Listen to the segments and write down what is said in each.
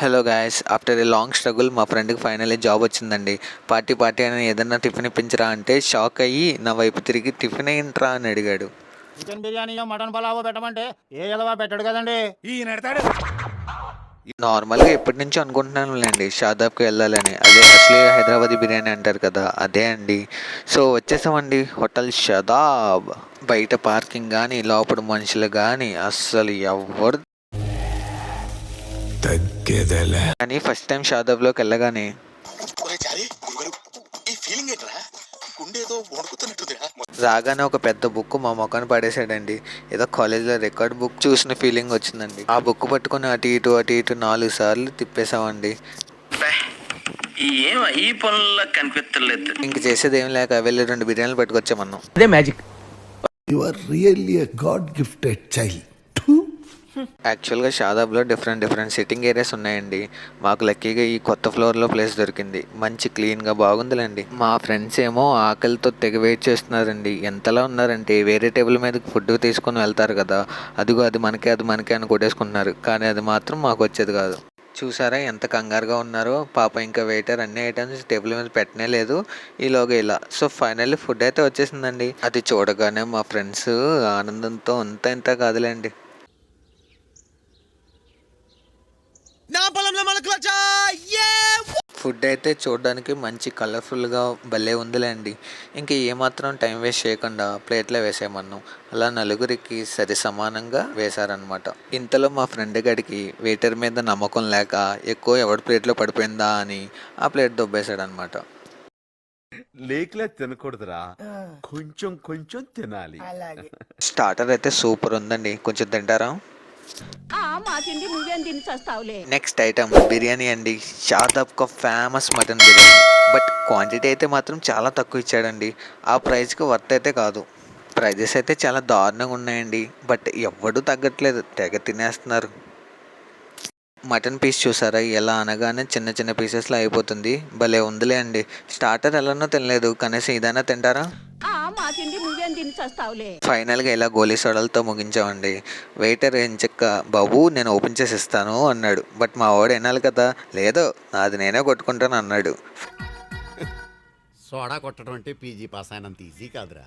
Hello guys, after a long struggle మా ఫ్రెండ్కి finally job వచ్చిందండి. పార్టీ అని ఏదన్నా టిఫిన్ ఇప్పించరా అంటే షాక్ అయ్యి నా వైపు తిరిగి టిఫిన్ ఏంట్రా అని అడిగాడు. చికెన్ బిర్యానీయో మటన్ పలావో పెట్టమంటే ఏ ఎదవా పెట్టాడు కదండి. ఈయన ఎడతాడు. నార్మల్గా ఎప్పటి నుంచో అనుకుంటున్నానులేండి షాదాబ్కి వెళ్ళాలని. అదే అసలీ హైదరాబాదీ బిర్యానీ అంటారు కదా, అదే అండి. సో వచ్చేసామండి హోటల్ షాదాబ్. బయట పార్కింగ్ కానీ లోపల మనుషులు కానీ అస్సలు ఎవరు తగ్గేదేలే. కానీ ఫస్ట్ టైం షాదాబ్లోకి వెళ్ళగానే రాగానే ఒక పెద్ద బుక్ మా మొఖాన్ని పడేసాడండి. ఏదో కాలేజ్లో రికార్డ్ బుక్ చూసిన ఫీలింగ్ వచ్చిందండి. ఆ బుక్ పట్టుకొని అటు ఇటు 4 సార్లు తిప్పేసామండి. ఈ పనుల్లో కనిపించలేదు. ఇంక చేసేది ఏం లేక వెళ్ళి 2 బిర్యానీలు పట్టుకొచ్చామన్నాం. అదే magic. You are really a God gifted child. యాక్చువల్గా షాదాబ్లో డిఫరెంట్ సిట్టింగ్ ఏరియాస్ ఉన్నాయండి. మాకు లక్కీగా ఈ కొత్త ఫ్లోర్లో ప్లేస్ దొరికింది. మంచి క్లీన్గా బాగుందిలేండి. మా ఫ్రెండ్స్ ఏమో ఆకలితో తెగ వెయిట్ చేస్తున్నారండి. ఎంతలా ఉన్నారంటే వేరే టేబుల్ మీద ఫుడ్ తీసుకొని వెళ్తారు కదా, అదిగో అది మనకే అని కొట్టేసుకుంటున్నారు. కానీ అది మాత్రం మాకు వచ్చేది కాదు. చూసారా ఎంత కంగారుగా ఉన్నారో పాప. ఇంకా వెయిటర్ అన్ని ఐటమ్స్ టేబుల్ మీద పెట్టనే లేదు. ఈలోగా ఇలా. సో ఫైనల్లీ ఫుడ్ అయితే వచ్చేసిందండి. అది చూడగానే మా ఫ్రెండ్స్ ఆనందంతో ఇంత కాదులేండి. ఫుడ్ అయితే చూడడానికి మంచి కలర్ఫుల్గా భలే ఉందిలేండి. ఇంక ఏమాత్రం టైం వేస్ట్ చేయకుండా ప్లేట్లో వేసేయమన్నాం. అలా నలుగురికి సరి సమానంగా వేశారనమాట. ఇంతలో మా ఫ్రెండ్ గడికి వెయిటర్ మీద నమ్మకం లేక ఎక్కువ ఎవరి ప్లేట్లో పడిపోయిందా అని ఆ ప్లేట్ దొబ్బేశాడనమాట. లేకలే తినకూడదురా, కొంచెం తినాలి. స్టార్టర్ అయితే సూపర్ ఉందండి, కొంచెం తింటారా? నెక్స్ట్ ఐటమ్ బిర్యానీ అండి. షాదాబ్ కా famous mutton biryani. But quantity అయితే మాత్రం చాలా తక్కువ ఇచ్చాడండి. ఆ ప్రైస్కి వర్త్ అయితే కాదు. ప్రైజెస్ అయితే చాలా దారుణంగా ఉన్నాయండి. బట్ ఎవడూ తగ్గట్లేదు, తెగ తినేస్తున్నారు. మటన్ పీస్ చూసారా, ఎలా అనగానే చిన్న పీసెస్లో అయిపోతుంది. భలే ఉందిలే అండి. స్టార్టర్ ఎలానో తినలేదు, కనీసం ఇదైనా తింటారా? ఫైనల్గా ఇలా గోలీ సోడాలతో ముగించామండి. వెయిటర్ ఎంచక్క బాబు నేను ఓపెన్ చేసి ఇస్తాను అన్నాడు. బట్ మా వాడు వినాలి కదా, లేదో అది నేనే కొట్టుకుంటాను అన్నాడు. సోడా కొట్టడం అంటే పీజీ పాస్ అయినంత ఈజీ కాదురా.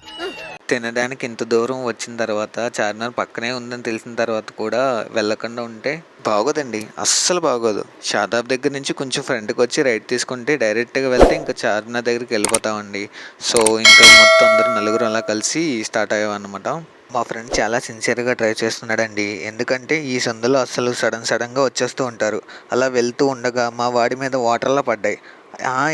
తినడానికి ఇంత దూరం వచ్చిన తర్వాత, చార్మినార్ పక్కనే ఉందని తెలిసిన తర్వాత కూడా వెళ్ళకుండా ఉంటే బాగోదండి, అస్సలు బాగోదు. షాదాబ్ దగ్గర నుంచి కొంచెం ఫ్రంట్కి వచ్చి రైట్ తీసుకుంటే డైరెక్ట్గా వెళ్తే ఇంకా చార్మినార్ దగ్గరికి వెళ్ళిపోతామండి. సో ఇంకా మొత్తం అందరూ నలుగురు అలా కలిసి స్టార్ట్ అయ్యామన్నమాట. మా ఫ్రెండ్ చాలా సిన్సియర్గా ట్రై చేస్తున్నాడండి. ఎందుకంటే ఈ సందులో అస్సలు సడన్గా వచ్చేస్తూ ఉంటారు. అలా వెళ్తూ ఉండగా మా వాడి మీద వాటర్లా పడ్డాయి.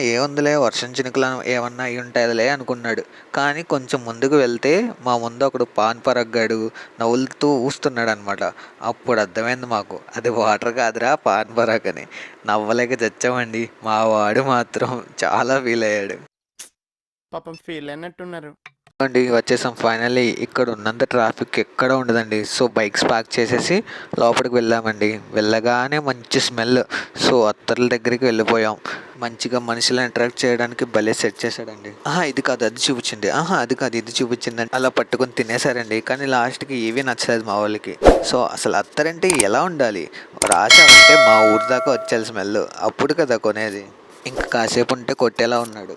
ఏముందిలే వర్షం చినుకులు ఏమన్నా అయి ఉంటాయిలే అనుకున్నాడు. కానీ కొంచెం ముందుకు వెళ్తే మా ముందు ఒకడు పాన్ పరగ్గాడు నవ్వులుతూ ఊస్తున్నాడు అనమాట. అప్పుడు అర్థమైంది మాకు, అది వాటర్ కాదురా పాన్ పరాగ్ అని. నవ్వలేక చచ్చామండి. మా వాడు మాత్రం చాలా ఫీల్ అయ్యాడు. పాపం ఫీల్ అయినట్టున్నారు అండి. వచ్చేసాం ఫైనల్లీ. ఇక్కడ ఉన్నంత ట్రాఫిక్ ఎక్కడ ఉండదండి. సో బైక్స్ పార్క్ చేసేసి లోపలికి వెళ్ళామండి. వెళ్ళగానే మంచి స్మెల్. సో అత్తర్ల దగ్గరికి వెళ్ళిపోయాం. మంచిగా మనుషులను అట్రాక్ట్ చేయడానికి భలే సెట్ చేశాడండి. ఇది కాదు అది చూపించండి, అది కాదు ఇది చూపించిందండి. అలా పట్టుకొని తినేశారండి. కానీ లాస్ట్కి ఏవీ నచ్చలేదు మా వాళ్ళకి. సో అసలు అత్తరంటే ఎలా ఉండాలి, రాశా ఉంటే మా ఊరి దాకా వచ్చేది స్మెల్. అప్పుడు కదా కొనేది. ఇంకా కాసేపు ఉంటే కొట్టేలా ఉన్నాడు.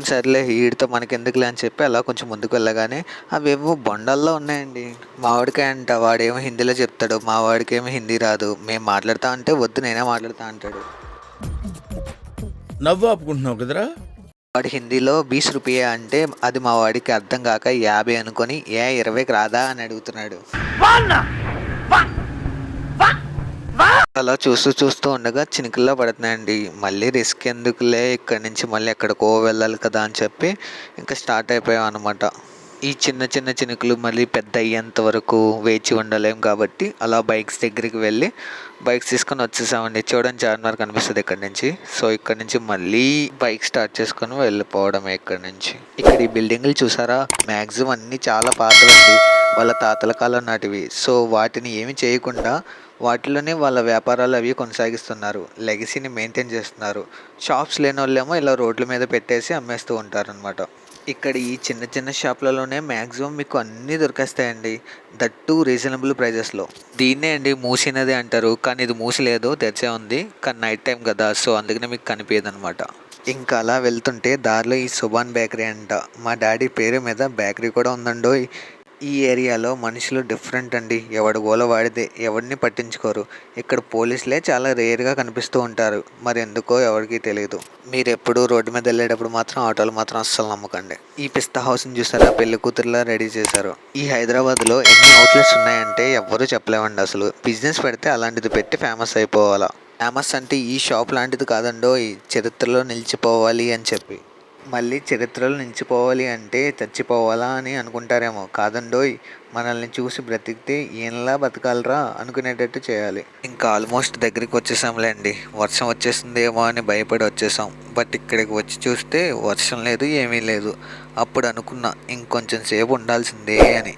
సర్లే వీడితో మనకెందుకులే అని చెప్పి అలా కొంచెం ముందుకు వెళ్ళగానే అవేమో బొండాల్లో ఉన్నాయండి. మావాడికే అంట, వాడేమో హిందీలో చెప్తాడు, మా వాడికేమో హిందీ రాదు. మేము మాట్లాడతా అంటే వద్దు నేనే మాట్లాడతా అంటాడు. నవ్వు ఆపుకుంటున్నావు కదరా. వాడు హిందీలో 20 రూపాయ అంటే అది మా వాడికి అర్థం కాక 50 అనుకొని 20కి రాదా అని అడుగుతున్నాడు. అలా చూస్తూ ఉండగా చినుకుల్లో పడుతున్నాయండి. మళ్ళీ రిస్క్ ఎందుకులే, ఇక్కడి నుంచి మళ్ళీ ఎక్కడికో వెళ్ళాలి కదా అని చెప్పి ఇంకా స్టార్ట్ అయిపోయాం అనమాట. ఈ చిన్న చినుకులు మళ్ళీ పెద్ద అయ్యేంత వరకు వేచి ఉండలేం కాబట్టి అలా బైక్స్ దగ్గరికి వెళ్ళి బైక్స్ తీసుకొని వచ్చేసామండి. చూడండి చార్మినార్ కనిపిస్తుంది ఇక్కడ నుంచి. సో ఇక్కడ నుంచి మళ్ళీ బైక్ స్టార్ట్ చేసుకొని వెళ్ళిపోవడమే ఇక్కడ నుంచి. ఇక్కడ ఈ బిల్డింగ్లు చూసారా, మ్యాక్సిమం అన్నీ చాలా పాతవండి, వాళ్ళ తాతల కాలం నాటివి. సో వాటిని ఏమి చేయకుండా వాటిలోనే వాళ్ళ వ్యాపారాలు అవి కొనసాగిస్తున్నారు. లెగసీని మెయింటైన్ చేస్తున్నారు. షాప్స్ లేని వాళ్ళేమో ఇలా రోడ్ల మీద పెట్టేసి అమ్మేస్తూ ఉంటారనమాట. ఇక్కడ ఈ చిన్న చిన్న షాప్లలోనే మ్యాక్సిమం మీకు అన్నీ దొరికేస్తాయండి, దట్టు రీజనబుల్ ప్రైజెస్లో. దీన్నే అండి మూసీ నది అంటారు, కానీ ఇది మూసి లేదు, తెరిచే ఉంది. కానీ నైట్ టైం కదా, సో అందుకనే మీకు కనిపించదు అనమాట. ఇంకా అలా వెళ్తుంటే దారిలో ఈ సుభాన్ బేకరీ అంట, మా డాడీ పేరు మీద బేకరీ కూడా ఉందండోయ్. ఈ ఏరియాలో మనుషులు డిఫరెంట్ అండి, ఎవడి గోల వాడితే, ఎవరిని పట్టించుకోరు. ఇక్కడ పోలీసులే చాలా రేర్గా కనిపిస్తూ ఉంటారు, మరి ఎందుకో ఎవరికి తెలియదు. మీరు ఎప్పుడు రోడ్డు మీద వెళ్ళేటప్పుడు మాత్రం ఆటోలు మాత్రం అస్సలు నమ్మకండి. ఈ పిస్తా హౌస్ని చూసారా, పెళ్లి కూతురులా రెడీ చేశారు. ఈ హైదరాబాద్లో ఎన్ని అవుట్లెట్స్ ఉన్నాయంటే ఎవ్వరూ చెప్పలేమండి. అసలు బిజినెస్ పెడితే అలాంటిది పెట్టి ఫేమస్ అయిపోవాలా. ఫేమస్ అంటే ఈ షాప్ లాంటిది కాదండో, ఈ చరిత్రలో నిలిచిపోవాలి అని చెప్పి. మళ్ళీ చరిత్రలో నిలిచిపోవాలి అంటే చచ్చిపోవాలా అని అనుకుంటారేమో, కాదండోయ్, మనల్ని చూసి బ్రతికితే ఈయనలా బతకాలరా అనుకునేటట్టు చేయాలి. ఇంకా ఆల్మోస్ట్ దగ్గరికి వచ్చేసాంలే అండి. వర్షం వచ్చేస్తుందేమో అని భయపడి వచ్చేసాం. బట్ ఇక్కడికి వచ్చి చూస్తే వర్షం లేదు, ఏమీ లేదు. అప్పుడు అనుకున్నా ఇంకొంచెం సేపు ఉండాల్సిందే అని.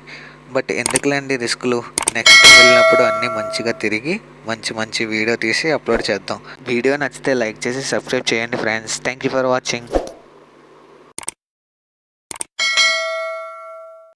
బట్ ఎందుకులేండి రిస్కులు, నెక్స్ట్ వెళ్ళినప్పుడు అన్నీ మంచిగా తిరిగి మంచి వీడియో తీసి అప్లోడ్ చేద్దాం. వీడియో నచ్చితే లైక్ చేసి సబ్స్క్రైబ్ చేయండి friends. Thank you for watching.